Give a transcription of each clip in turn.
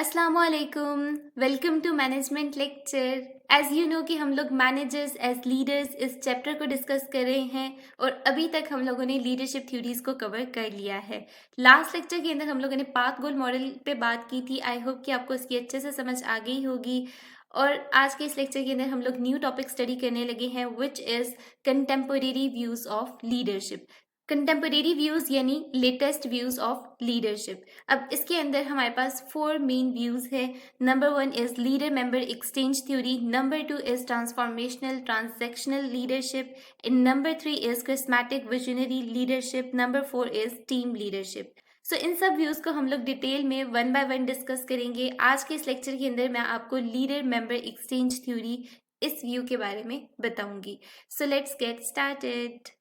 अस्सलाम वालेकुम, welcome to management lecture. As you know कि हम लोग मैनेजर्स एज लीडर्स इस चैप्टर को डिस्कस कर रहे हैं और अभी तक हम लोगों ने लीडरशिप थ्योरीज को कवर कर लिया है। लास्ट लेक्चर के अंदर हम लोगों ने पाथ गोल मॉडल पे बात की थी। आई होप कि आपको इसकी अच्छे से समझ आ गई होगी। और आज के इस लेक्चर के अंदर हम लोग न्यू टॉपिक स्टडी करने लगे हैं which is contemporary views of leadership. Contemporary views यानी लेटेस्ट व्यूज़ ऑफ लीडरशिप। अब इसके अंदर हमारे पास 4 मेन व्यूज़ है। Number 1 is leader member exchange theory, number 2 is transformational transactional leadership, and number 3 is charismatic visionary leadership, number 4 is team leadership. So इन सब views को हम लोग डिटेल में वन बाय वन डिस्कस करेंगे। आज के इस लेक्चर के अंदर मैं आपको लीडर मेंबर एक्सचेंज थ्योरी इस व्यू के बारे में बताऊंगी। So let's get started.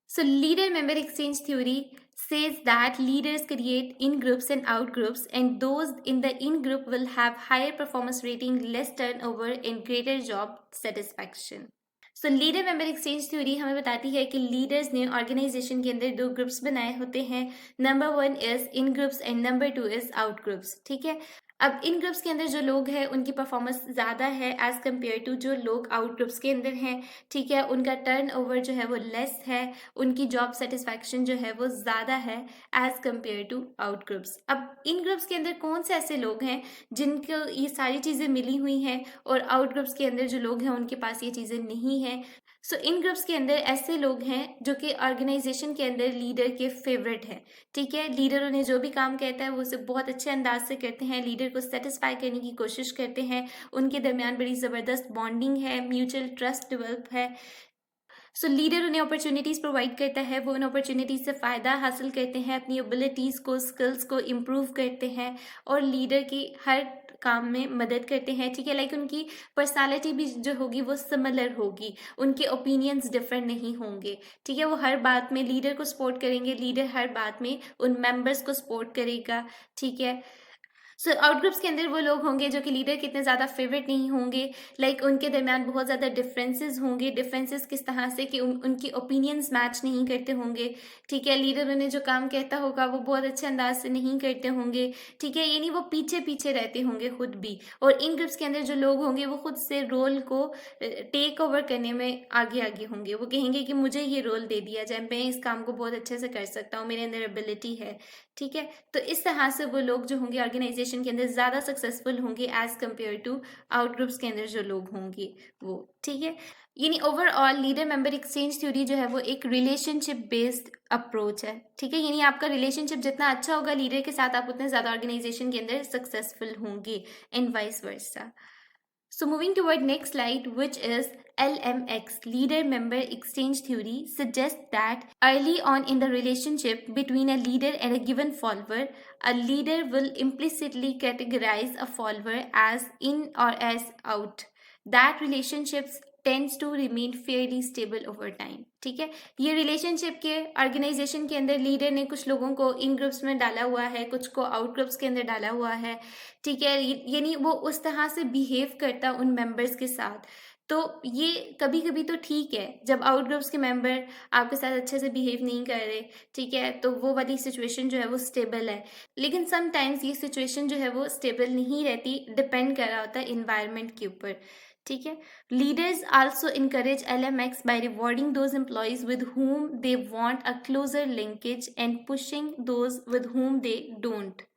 So, leader member exchange theory says that leaders create in groups and out groups, and those in the in group will have higher performance rating, less turnover, and greater job satisfaction. So leader member exchange theory हमें बताती है कि leaders ने organisation के अंदर 2 groups बनाए होते हैं। Number 1 is in groups and number 2 is out groups. ठीक है, अब इन ग्रुप्स के अंदर जो लोग हैं उनकी परफॉर्मेंस ज़्यादा है एज़ कम्पेयर टू जो लोग आउट ग्रुप्स के अंदर हैं। ठीक है, उनका टर्न ओवर जो है वो लेस है, उनकी जॉब सेटिस्फैक्शन जो है वो ज़्यादा है as compare to out groups. अब इन ग्रुप्स के अंदर कौन से ऐसे लोग हैं जिनको ये सारी चीज़ें मिली हुई हैं और आउट ग्रुप्स के अंदर जो लोग हैं उनके पास ये चीज़ें नहीं हैं। सो इन ग्रुप्स के अंदर ऐसे लोग हैं जो कि ऑर्गेनाइजेशन के अंदर लीडर के फेवरेट हैं। ठीक है, लीडर उन्हें जो भी काम कहता है वो उसे बहुत अच्छे अंदाज से करते हैं, लीडर को सेटिस्फाई करने की कोशिश करते हैं, उनके दरमियान बड़ी ज़बरदस्त बॉन्डिंग है, म्यूचुअल ट्रस्ट डेवलप है। सो लीडर उन्हें अपॉर्चुनिटीज़ प्रोवाइड करता है, वो उन अपॉर्चुनिटीज़ से फ़ायदा हासिल करते हैं, अपनी एबिलिटीज़ को स्किल्स को इम्प्रूव करते हैं और लीडर की हर काम में मदद करते हैं। ठीक है, लाइक उनकी पर्सनालिटी भी जो होगी वो सिमिलर होगी, उनके ओपिनियंस डिफरेंट नहीं होंगे। ठीक है, वो हर बात में लीडर को सपोर्ट करेंगे, लीडर हर बात में उन मेंबर्स को सपोर्ट करेगा। ठीक है, सो आउट ग्रुप्स के अंदर वो लोग होंगे जो कि लीडर के इतने ज़्यादा फेवरेट नहीं होंगे, लाइक उनके दरमियान बहुत ज़्यादा डिफरेंसेस होंगे। डिफरेंसेस किस तरह से कि उनकी ओपिनियंस मैच नहीं करते होंगे। ठीक है, लीडर उन्हें जो काम कहता होगा वो बहुत अच्छे अंदाज से नहीं करते होंगे। ठीक है, यानी वो पीछे पीछे रहते होंगे खुद भी। और इन ग्रुप्स के अंदर जो लोग होंगे वो खुद से रोल को टेक ओवर करने में आगे आगे होंगे। वो कहेंगे कि मुझे ये रोल दे दिया जाए, मैं इस काम को बहुत अच्छे से कर सकता हूँ, मेरे अंदर एबिलिटी है। ठीक है, तो इस तरह से वो लोग जो होंगे ऑर्गेनाइजेशन के अंदर ज़्यादा सक्सेसफुल होंगे as compare to out groups के अंदर जो लोग होंगे वो। ठीक है, यानी overall leader member exchange theory जो है वो एक रिलेशनशिप बेस्ड अप्रोच है। ठीक है, यानी आपका रिलेशनशिप जितना अच्छा होगा लीडर के साथ, आप उतने ज़्यादा ऑर्गेनाइजेशन के अंदर सक्सेसफुल होंगे and vice versa. So moving toward next slide, which is LMX, Leader Member Exchange Theory, suggests that early on in the relationship between a leader and a given follower, a leader will implicitly categorize a follower as in or as out. That relationships tends to remain fairly stable over time. ठीक है, ये relationship के organisation के अंदर leader ने कुछ लोगों को इन ग्रुप्स में डाला हुआ है, कुछ को आउट ग्रुप्स के अंदर डाला हुआ है। ठीक है, यानी वो उस तरह से बिहेव करता उन मेंबर्स के साथ। तो ये कभी कभी तो ठीक है जब आउट ग्रुप्स के मेंबर आपके साथ अच्छे से बिहेव नहीं कर रहे। ठीक है, तो वो वाली सिचुएशन जो है वो स्टेबल है, लेकिन समटाइम्स ये सिचुएशन जो है वो स्टेबल नहीं रहती, डिपेंड कर रहा होता है इन्वायरमेंट के ऊपर। ठीक है, leaders also encourage LMX by rewarding those employees with whom they want a closer linkage and pushing those with whom they don't.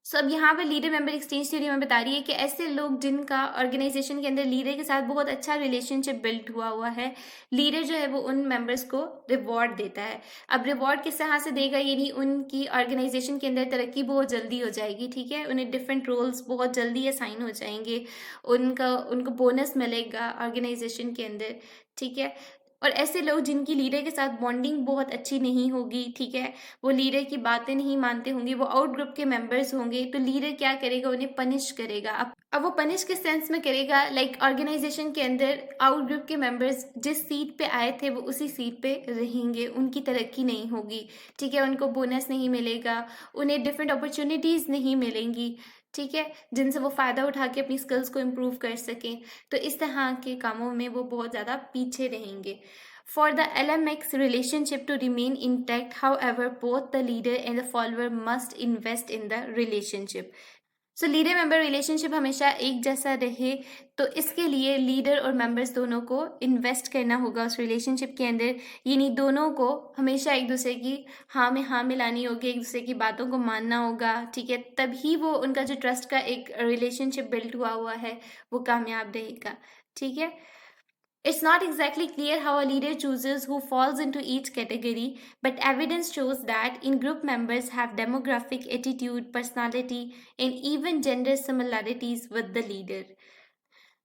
सो अब यहाँ पर लीडर मेंबर एक्सचेंज थ्योरी में बता रही है कि ऐसे लोग जिनका ऑर्गेनाइजेशन के अंदर लीडर के साथ बहुत अच्छा रिलेशनशिप बिल्ड हुआ है, लीडर जो है वो उन मेंबर्स को रिवॉर्ड देता है। अब रिवॉर्ड किस तरह से देगा, यानी उनकी ऑर्गेनाइजेशन के अंदर तरक्की बहुत जल्दी हो जाएगी। ठीक है, उन्हें डिफरेंट रोल्स बहुत जल्दी असाइन हो जाएंगे, उनको बोनस मिलेगा ऑर्गेनाइजेशन के अंदर। ठीक है, और ऐसे लोग जिनकी लीडर के साथ बॉन्डिंग बहुत अच्छी नहीं होगी, ठीक है, वो लीडर की बातें नहीं मानते होंगे, वो आउट ग्रुप के मेंबर्स होंगे, तो लीडर क्या करेगा, उन्हें पनिश करेगा। अब वो पनिश किस सेंस में करेगा, लाइक ऑर्गेनाइजेशन के अंदर आउट ग्रुप के मेंबर्स जिस सीट पे आए थे वो उसी सीट पे रहेंगे, उनकी तरक्की नहीं होगी। ठीक है, उनको बोनस नहीं मिलेगा, उन्हें डिफरेंट अपॉर्चुनिटीज़ नहीं मिलेंगी। ठीक है, जिनसे वो फ़ायदा उठा के अपनी स्किल्स को इम्प्रूव कर सकें। तो इस तरह के कामों में वो बहुत ज़्यादा पीछे रहेंगे। For the LMX relationship to remain intact, however, both the leader and the follower must invest in the relationship. So leader member relationship हमेशा एक जैसा रहे, तो इसके लिए लीडर और मेंबर्स दोनों को इन्वेस्ट करना होगा उस रिलेशनशिप के अंदर। यानी दोनों को हमेशा एक दूसरे की हाँ में हाँ मिलानी होगी, एक दूसरे की बातों को मानना होगा, ठीक है, तभी वो उनका जो ट्रस्ट का एक रिलेशनशिप बिल्ड हुआ है वो कामयाब रहेगा, ठीक है। It's not exactly clear how a leader chooses who falls into each category, but evidence shows that in-group members have demographic, attitude, personality, and even gender similarities with the leader.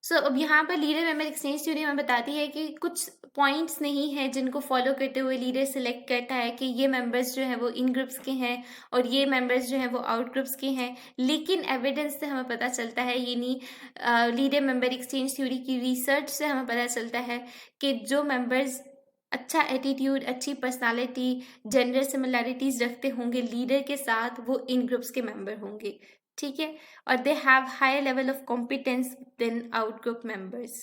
अब यहाँ पर लीडर मेंबर एक्सचेंज थ्योरी हमें बताती है कि कुछ points नहीं है जिनको फॉलो करते हुए लीडर सिलेक्ट करता है कि ये मेंबर्स जो हैं वो इन ग्रुप्स के हैं और ये मेंबर्स जो हैं वो आउट ग्रुप्स के हैं, लेकिन एविडेंस से हमें पता चलता है, यानी लीडर मेंबर एक्सचेंज थ्योरी की रिसर्च से हमें पता चलता है कि जो मेंबर्स अच्छा एटीट्यूड, अच्छी पर्सनालिटी, जेंडर सिमिलैरिटीज रखते होंगे लीडर के साथ, वो इन ग्रुप्स के मेंबर होंगे, ठीक है, और they have higher level of competence than out group members,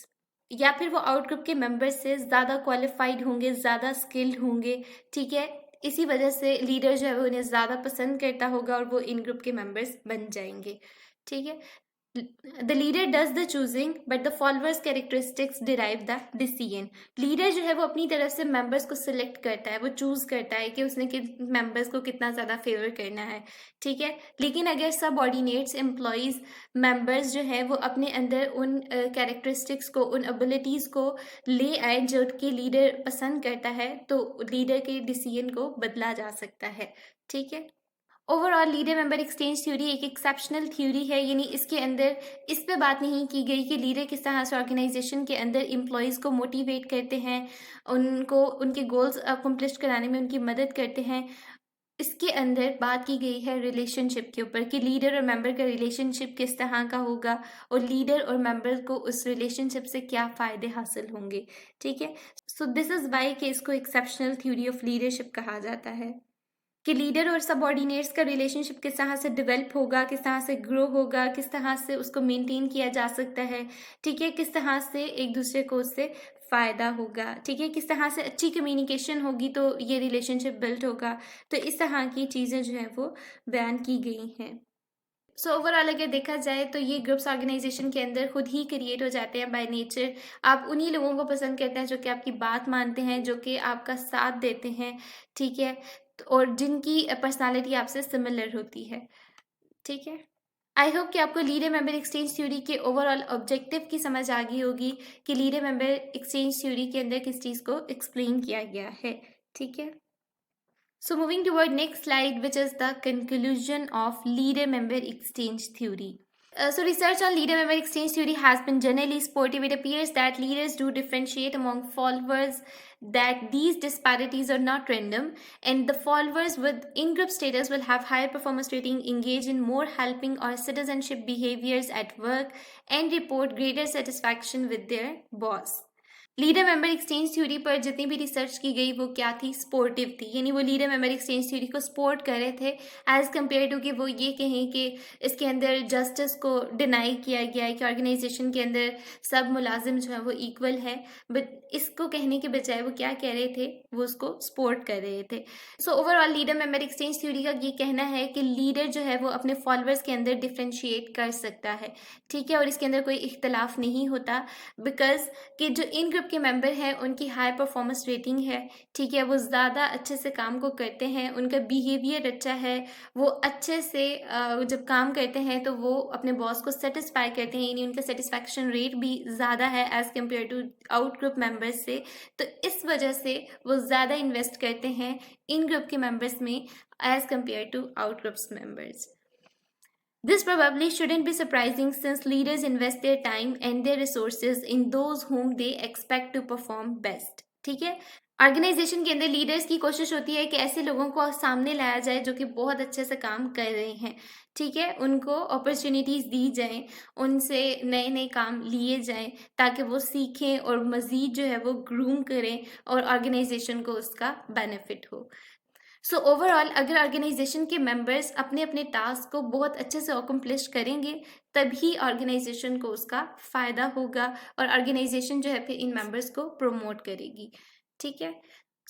या फिर वो आउट ग्रुप के मेंबर्स से ज़्यादा क्वालिफाइड होंगे, ज़्यादा स्किल्ड होंगे, ठीक है। इसी वजह से लीडर जो है वो उन्हें ज़्यादा पसंद करता होगा और वो इन ग्रुप के मेंबर्स बन जाएंगे, ठीक है। The leader does the choosing, but the followers characteristics derive the decision. Leader जो है वो अपनी तरफ से मेंबर्स को सिलेक्ट करता है, वो चूज करता है कि उसने मेंबर्स को कितना ज़्यादा फेवर करना है, ठीक है। लेकिन अगर सबऑर्डिनेट्स एम्प्लॉयज़ मेंबर्स जो है वो अपने अंदर उन कैरेक्टरिस्टिक्स को, उन एबिलिटीज़ को ले आए जो कि लीडर पसंद करता है, तो लीडर के डिसीजन को बदला जा सकता है, ठीक है। Overall leader member exchange theory एक एक्सेप्शनल थ्योरी है, यानी इसके अंदर इस पे बात नहीं की गई कि लीडर किस तरह से ऑर्गेनाइजेशन के अंदर एम्प्लॉयज़ को मोटिवेट करते हैं, उनको उनके गोल्स अकम्प्लिश कराने में उनकी मदद करते हैं। इसके अंदर बात की गई है रिलेशनशिप के ऊपर कि लीडर और मेंबर का रिलेशनशिप किस तरह का होगा और लीडर और मेंबर को उस रिलेशनशिप से क्या फ़ायदे हासिल होंगे, ठीक है। सो दिस इज़ वाई कि इसको एक्सेप्शनल थ्योरी ऑफ लीडरशिप कहा जाता है कि लीडर और सबऑर्डिनेट्स का रिलेशनशिप किस तरह से डेवलप होगा, किस तरह से ग्रो होगा, किस तरह से उसको मेंटेन किया जा सकता है, ठीक है, किस तरह से एक दूसरे को उससे फ़ायदा होगा, ठीक है, किस तरह से अच्छी कम्युनिकेशन होगी तो ये रिलेशनशिप बिल्ड होगा। तो इस तरह की चीज़ें जो हैं वो बयान की गई हैं। ओवरऑल अगर देखा जाए तो ये ग्रुप्स ऑर्गेनाइजेशन के अंदर खुद ही क्रिएट हो जाते हैं बाय नेचर। आप उन्हीं लोगों को पसंद करते हैं जो कि आपकी बात मानते हैं, जो कि आपका साथ देते हैं, ठीक है, और जिनकी पर्सनालिटी आपसे सिमिलर होती है, ठीक है। आई होप कि आपको लीडर मेंबर एक्सचेंज थ्योरी के ओवरऑल ऑब्जेक्टिव की समझ आ गई होगी कि लीडर मेंबर एक्सचेंज थ्योरी के अंदर किस चीज़ को एक्सप्लेन किया गया है, ठीक है। So moving toward next slide, which is the conclusion of leader-member exchange theory. So research on leader-member exchange theory has been generally supportive. It appears that leaders do differentiate among followers, that these disparities are not random, and the followers with in-group status will have higher performance rating, engage in more helping or citizenship behaviors at work, and report greater satisfaction with their boss. Leader member exchange theory पर जितनी भी research की गई वो क्या थी, sportive थी, यानी वो लीडर मेंबर एक्सचेंज थ्योरी को सपोर्ट कर रहे थे एज कम्पेयर टू कि वो ये कहें कि इसके अंदर जस्टिस को डिनाई किया गया है कि ऑर्गेनाइजेशन के अंदर सब मुलाजिम जो है वो इक्वल है, बट इसको कहने के बजाय वो क्या कह रहे थे, वो उसको सपोर्ट कर रहे थे। So overall leader member exchange theory का ये कहना है कि लीडर जो है वो अपने फॉलोअर्स के अंदर डिफ्रेंशिएट कर सकता है, ठीक है, और इसके अंदर कोई इख्तलाफ नहीं होता, बिकॉज कि जो इन ग्रुप के मेंबर हैं उनकी हाई परफॉर्मेंस रेटिंग है, ठीक है, वो ज़्यादा अच्छे से काम को करते हैं, उनका बिहेवियर अच्छा है, वो अच्छे से जब काम करते हैं तो वो अपने बॉस को सेटिस्फाई करते हैं, यानी उनका सेटिस्फैक्शन रेट भी ज़्यादा है as compare to out group members से। तो इस वजह से वो ज़्यादा इन्वेस्ट करते हैं इन ग्रुप के मेंबर्स में as compare to out groups members. This probably shouldn't be surprising since leaders invest their time and their resources in those whom they expect to perform best. ठीक है, organisation के अंदर leaders की कोशिश होती है कि ऐसे लोगों को सामने लाया जाए जो कि बहुत अच्छे से काम कर रहे हैं, ठीक है, उनको अपॉर्चुनिटीज़ दी जाएं, उनसे नए नए काम लिए जाएं ताकि वो सीखें और मज़ीद जो है वो ग्रूम करें और ऑर्गेनाइजेशन को उसका बेनिफिट हो। सो ओवरऑल अगर ऑर्गेनाइजेशन के मेंबर्स अपने अपने टास्क को बहुत अच्छे से अकम्प्लिश करेंगे तभी ऑर्गेनाइजेशन को उसका फ़ायदा होगा और ऑर्गेनाइजेशन जो है फिर इन मेंबर्स को प्रमोट करेगी, ठीक है।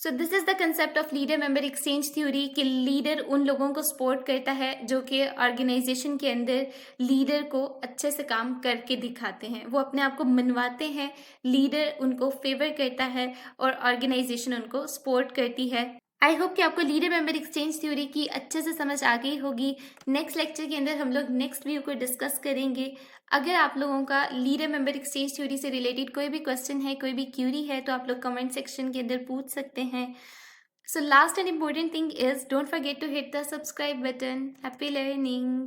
So this is the concept of leader member exchange theory कि लीडर उन लोगों को सपोर्ट करता है जो कि ऑर्गेनाइजेशन के अंदर लीडर को अच्छे से काम करके दिखाते हैं, वो अपने आप को मनवाते हैं, लीडर उनको फेवर करता है और ऑर्गेनाइजेशन उनको सपोर्ट करती है। आई होप कि आपको लीडर मेंबर एक्सचेंज थ्योरी की अच्छे से समझ आ गई होगी। नेक्स्ट लेक्चर के अंदर हम लोग नेक्स्ट व्यू को डिस्कस करेंगे। अगर आप लोगों का लीडर मेंबर एक्सचेंज थ्योरी से रिलेटेड कोई भी क्वेश्चन है, कोई भी क्यूरी है, तो आप लोग कमेंट सेक्शन के अंदर पूछ सकते हैं। So last and important thing is don't forget to hit the subscribe button. Happy learning.